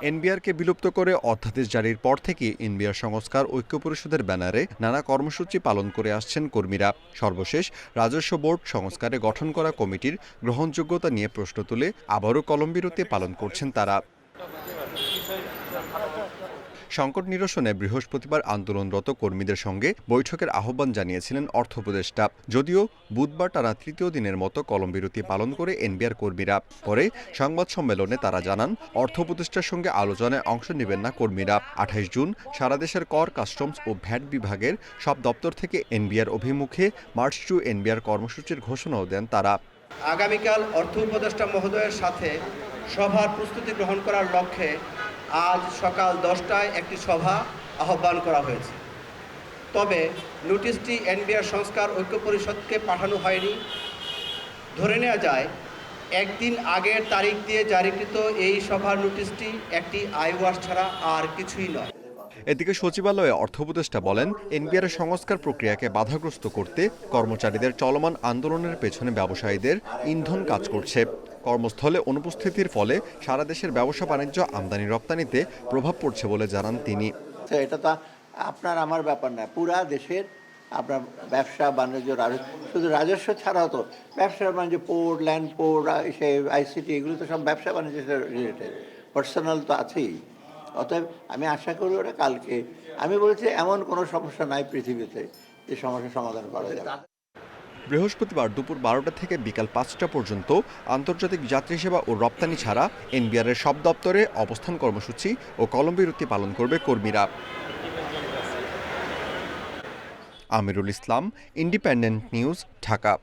এনবিআরকে বিলুপ্ত করে অধ্যাদেশ জারির পর থেকে এনবিআর সংস্কার ঐক্য পরিষদের ব্যানারে নানা কর্মসূচি পালন করে আসছেন কর্মীরা। সর্বশেষ রাজস্ব বোর্ড সংস্কারে গঠন করা কমিটির গ্রহণযোগ্যতা নিয়ে প্রশ্ন তুলে আবারও কলমবিরতি পালন করছেন তারা। সংকট নিরসনে বৃহস্পতিবার আন্দোলনরত কর্মীদের সঙ্গে বৈঠকের আহ্বান জানিয়েছিলেন অর্থ উপদেষ্টা। যদিও বুধবার টানা তৃতীয় দিনের মতো কলমবিরতি পালন করে এনবিআর কর্মীরা। পরে সংবাদ সম্মেলনে তারা জানান, অর্থ উপদেষ্টার সঙ্গে আলোচনায় অংশ নেবেন না কর্মীরা। 28 জুন সারা দেশের কর, কাস্টমস ও ভ্যাট বিভাগের সব দপ্তর থেকে এনবিআর অভিমুখে মার্চ টু এনবিআর কর্মসূচির ঘোষণাও দেন তারা। আগামীকাল অর্থ উপদেষ্টা মহোদয়ের সাথে সভার প্রস্তুতি গ্রহণ করার লক্ষ্যে আজ সকাল 10টায় একটি সভা আহ্বান করা হয়েছে। তবে নোটিশটি এনবিআর সংস্কার ঐক্য পরিষদকে পাঠানো হয়নি। ধরে নেওয়া যায় একদিন আগের তারিখ দিয়ে জারিকৃত এই সভার নোটিশটি একটি আইওয়াশ ছাড়া আর কিছুই নয়। এদিকে সচিবালয়ে অর্থ উপদেষ্টা বলেন, এনবিআর সংস্কার প্রক্রিয়াকে বাধাগ্রস্ত করতে কর্মচারীদের চলমান আন্দোলনের পেছনে ব্যবসায়ীদের ইন্ধন কাজ করছে। কর্মস্থলে অনুপস্থিতির ফলে সারা দেশের ব্যবসা বাণিজ্য, আমদানি রপ্তানিতে প্রভাব পড়ছে বলে জানান তিনি। এটা তো আপনার আমার ব্যাপার না, পুরা দেশের আপনার ব্যবসা বাণিজ্য, শুধু রাজস্ব ছাড়াও তো ব্যবসা বাণিজ্য, পোর্ট, ল্যান্ড পোর্ট, আইসিটি, এগুলো তো সব ব্যবসা বাণিজ্য রিলেটেড, পার্সোনাল তো আছেই। অতএব আমি আশা করি ওটা কালকে, আমি বলেছি এমন কোনো সমস্যা নাই পৃথিবীতে যে সমস্যার সমাধান করা যাবে। বৃহস্পতিবার দুপুর 12টা থেকে বিকাল 5টা পর্যন্ত আন্তর্জাতিক যাত্রী সেবা ও রপ্তানি ছাড়া এনবিআরের সব দপ্তরে অবস্থান কর্মসূচি ও কলমবিরতি পালন করবে কর্মীরা। Amirul Islam, independent News, Dhaka.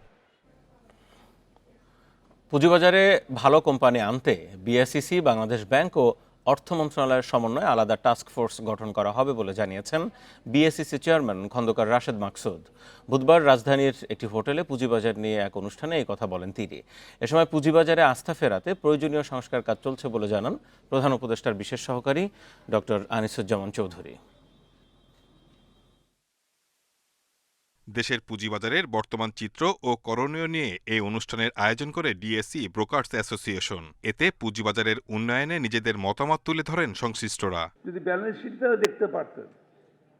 পুঁজিবাজারে ভালো কোম্পানি আনতে বিএসইসি, বাংলাদেশ ব্যাংক ও অর্থ মন্ত্রণালয়ের সমন্বয়ে আলাদা টাস্ক ফোর্স গঠন করা হবে বলে জানিয়েছেন বিএসইসি চেয়ারম্যান খন্দকার রাশেদ মাকসুদ। বুধবার রাজধানীর একটি হোটেলে পুঁজিবাজার নিয়ে এক অনুষ্ঠানে এই কথা বলেন তিনি। এ সময় পুঁজিবাজারে আস্থা ফেরাতে প্রয়োজনীয় সংস্কার কাজ চলছে বলে জানান প্রধান উপদেষ্টার বিশেষ সহকারী ডক্টর আনিসুজ্জামান চৌধুরী। দেশের পুঁজিবাজারের বর্তমান চিত্র ও করণীয় নিয়ে এই অনুষ্ঠানের আয়োজন করে ডিএসই ব্রোকার্স অ্যাসোসিয়েশন। এতে পুঁজিবাজারের উন্নয়নে নিজেদের মতামত তুলে ধরেন সংশ্লিষ্টরা। যদি ব্যালেন্স শিটটাও দেখতে পারতেন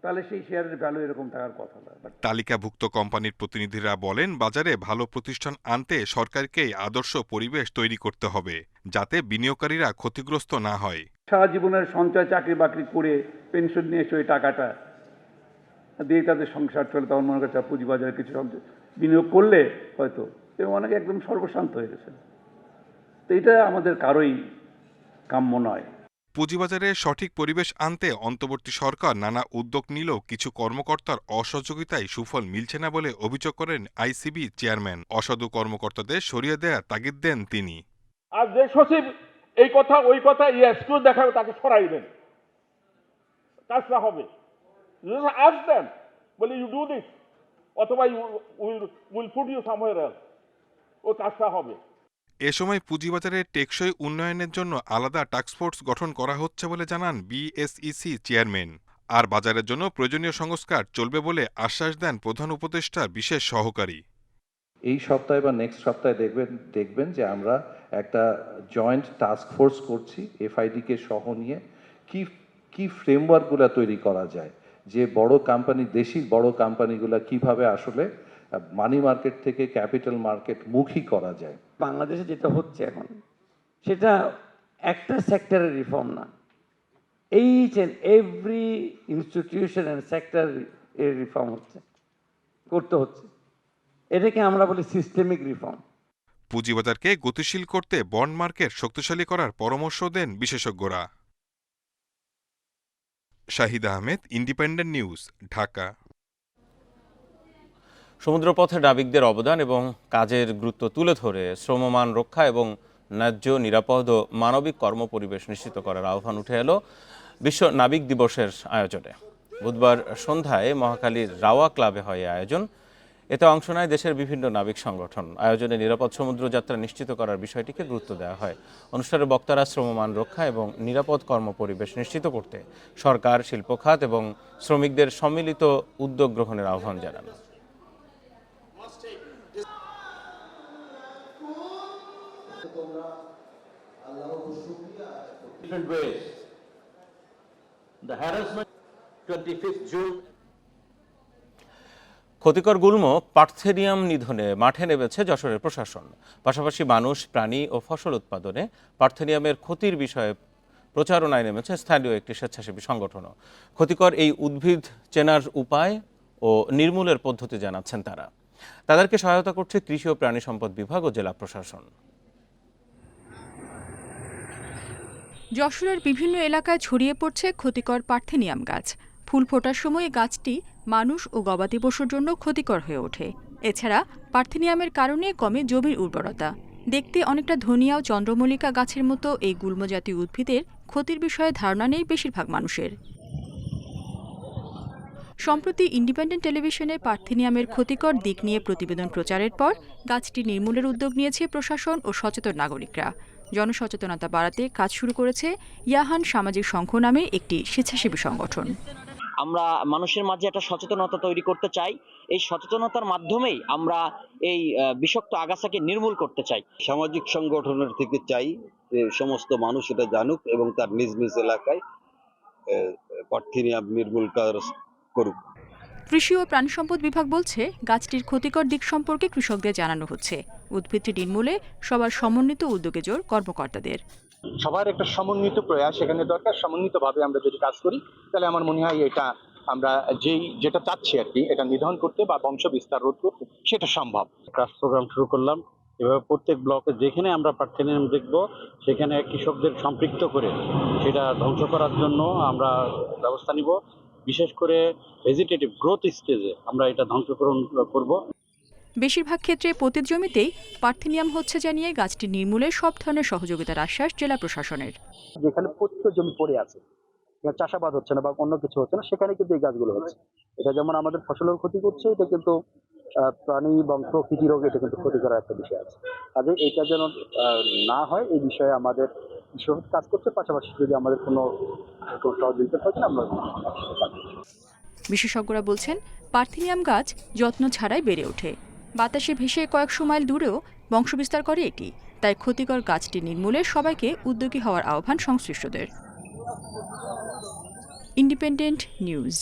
তাহলে সেই শেয়ারের ভ্যালু এরকম থাকার কথা না। তালিকাভুক্ত কোম্পানির প্রতিনিধিরা বলেন, বাজারে ভালো প্রতিষ্ঠান আনতে সরকারকেই আদর্শ পরিবেশ তৈরি করতে হবে, যাতে বিনিয়োগকারীরা ক্ষতিগ্রস্ত না হয়। সারা জীবনের সঞ্চয়, চাকরি বাকরি করে পেনশন নিয়ে এসে ওই টাকাটা দিয়ে তাদের সংসার চলে, তখন মনে করছে পুঁজিবাজারে কিছু বিনিয়োগ করলে হয়তো এবং অনেকে একদম সর্বশান্ত হয়ে গেছে। তো এটা আমাদের কারোই কাম্য নয়। পুঁজিবাজারে সঠিক পরিবেশ আনতে অন্তর্বর্তী সরকার নানা উদ্যোগ নিলেও কিছু কর্মকর্তার অসহযোগিতায় সুফল মিলছে না বলে অভিযোগ করেন আইসিবি চেয়ারম্যান। অসাধু কর্মকর্তাদের সরিয়ে দেওয়ার তাগিদ দেন তিনি। আর যে সচিব এই কথা ওই কথা এক্সকিউজ দেখাবে তাকে সরাইবেন, কাজটা হবে। Ask them, will you do this? অথবা we'll put you somewhere else. ও কাজটা হবে। এ সময় পুঁজিবাজারের টেকসই উন্নয়নের জন্য আলাদা টাস্কফোর্স গঠন করা হচ্ছে বলে জানান বিএসইসি চেয়ারম্যান। আর বাজারের জন্য প্রয়োজনীয় সংস্কার চলবে বলে আশ্বাস দেন প্রধান উপদেষ্টার বিশেষ সহকারী। এই সপ্তাহে বা নেক্সট সপ্তাহে দেখবেন যে আমরা একটা জয়েন্ট টাস্ক ফোর্স করছি এফআইডি কে সহ নিয়ে কি ফ্রেমওয়ার্কগুলো তৈরি করা যায়, যে বড় কোম্পানি, দেশি বড় কোম্পানিগুলা কিভাবে আসলে মানি মার্কেট থেকে ক্যাপিটাল মার্কেট মুখী করা যায়। বাংলাদেশে যেটা হচ্ছে এখন সেটা একটা সেক্টরের রিফর্ম না, each and every institution and sector এর রিফর্ম করতে হচ্ছে। এটাকে আমরা বলি সিস্টেমিক রিফর্ম। পুঁজিবাজারকে গতিশীল করতে বন্ড মার্কেট শক্তিশালী করার পরামর্শ দেন বিশেষজ্ঞরা। Shahid Ahmed, Independent News, Dhaka. সমুদ্রপথে নাবিকদের অবদান এবং কাজের গুরুত্ব তুলে ধরে শ্রমমান রক্ষা এবং ন্যায্য, নিরাপদ ও মানবিক কর্মপরিবেশ নিশ্চিত করার আহ্বান উঠে এলো বিশ্ব নাবিক দিবসের আয়োজনে। বুধবার সন্ধ্যায় মহাখালীর রাওয়া ক্লাবে হয় আয়োজন। এতে অংশ নেয় দেশের বিভিন্ন নাবিক সংগঠন। আয়োজনে নিরাপদ সমুদ্রযাত্রা নিশ্চিত করার বিষয়টিকে গুরুত্ব দেওয়া হয়। অনুষ্ঠানে বক্তারা শ্রমমান রক্ষা এবং নিরাপদ কর্মপরিবেশ নিশ্চিত করতে সরকার, শিল্প খাত এবং শ্রমিকদের সম্মিলিত উদ্যোগ গ্রহণের আহ্বান জানান। ক্ষতিকর গুল্ম পার্থেনিয়াম নিধনে মাঠে নেমেছে যশোরের প্রশাসন। পাশাপাশি মানুষ, প্রাণী ও ফসল উৎপাদনে পার্থেনিয়ামের ক্ষতির বিষয়ে প্রচারণায় নেমেছে স্থানীয় একটি স্বেচ্ছাসেবী সংগঠনও। ক্ষতিকর এই উদ্ভিদ চেনার উপায় ও নির্মূলের পদ্ধতি জানাচ্ছেন তারা। তাদেরকে সহায়তা করছে কৃষি ও প্রাণী সম্পদ বিভাগ ও জেলা প্রশাসন। যশোরের বিভিন্ন এলাকায় ছড়িয়ে পড়ছে ক্ষতিকর পার্থেনিয়াম গাছ। ফুল ফোটার সময় গাছটি মানুষ ও গবাদি পশুর জন্য ক্ষতিকর হয়ে ওঠে। এছাড়া পার্থেনিয়ামের কারণে কমে জমির উর্বরতা। দেখতে অনেকটা ধনিয়া ও চন্দ্রমল্লিকা গাছের মতো এই গুল্মজাতীয় উদ্ভিদের ক্ষতির বিষয়ে ধারণা নেই বেশিরভাগ মানুষের। সম্প্রতি ইন্ডিপেন্ডেন্ট টেলিভিশনে পার্থেনিয়ামের ক্ষতিকর দিক নিয়ে প্রতিবেদন প্রচারের পর গাছটি নির্মূলের উদ্যোগ নিয়েছে প্রশাসন ও সচেতন নাগরিকরা। জনসচেতনতা বাড়াতে কাজ শুরু করেছে ইয়াহান সামাজিক সংঘ নামে একটি স্বেচ্ছাসেবী সংগঠন। আমরা মানুষের মাঝে একটা সচেতনতা তৈরি করতে চাই। এই সচেতনতার মাধ্যমেই আমরা এই বিষাক্ত আগাছাকে নির্মূল করতে চাই। সামাজিক সংগঠনের থেকে চাই যে সমস্ত মানুষ এটা জানুক এবং তার নিজ নিজ এলাকায় পার্থেনিয়াম নির্মূল কাজ করুক। কৃষি ও প্রাণী সম্পদ বিভাগ বলছে, গাছটির ক্ষতিকর দিক সম্পর্কে কৃষকদের জানানো হচ্ছে। উদ্ভিদটি নির্মূলে সবার সমন্বিত উদ্যোগে জোর কর্মকর্তাদের। সবার একটা সমন্বিত প্রয়াস এখানে দরকার। সমন্বিতভাবে আমরা যদি কাজ করি তাহলে আমার মনে হয় এটা আমরা যেটা চাচ্ছি আর কি, এটা নিধন করতে বা বংশ বিস্তার রোধ করতে সেটা সম্ভব। কাজ প্রোগ্রাম শুরু করলাম। এভাবে প্রত্যেক ব্লকে যেখানে আমরা পার্থেনিয়াম দেখব সেখানে কৃষকদের সম্পৃক্ত করে সেটা ধ্বংস করার জন্য আমরা ব্যবস্থা নিব। বিশেষ করে ভেজিটেটিভ গ্রোথ স্টেজে আমরা এটা ধ্বংসকরণ করব। বেশিরভাগ ক্ষেত্রে পতিত জমিতেই পার্থেনিয়াম হচ্ছে জানিয়ে গাছটি নির্মূলে সব ধরনের সহযোগিতার আশ্বাস জেলা প্রশাসনের। যেখানে পতিত জমি পড়ে আছে, চাষাবাদ হচ্ছে না বা অন্য কিছু হচ্ছে না, সেখানে কিন্তু এই গাছগুলো হচ্ছে। এটা যেমন আমাদের ফসলের ক্ষতি করছে, এটা কিন্তু প্রাণী এবং প্রকৃতি রোগ এটা কিন্তু ক্ষতি করার একটা বিষয় আছে। কাজে এটা যেন না হয় এই বিষয়ে আমাদের কাজ করছে। পাশাপাশি যদি আমাদের কোনো সহযোগিতা থাকে আমরা। বিশেষজ্ঞরা বলছেন, পার্থেনিয়াম গাছ যত্ন ছাড়াই বেড়ে ওঠে। বাতাসে ভেসে কয়েকশো মাইল দূরেও বংশবিস্তার করে এটি। তাই ক্ষতিকর গাছটি নির্মূলে সবাইকে উদ্যোগী হওয়ার আহ্বান সংশ্লিষ্টদের। Independent news.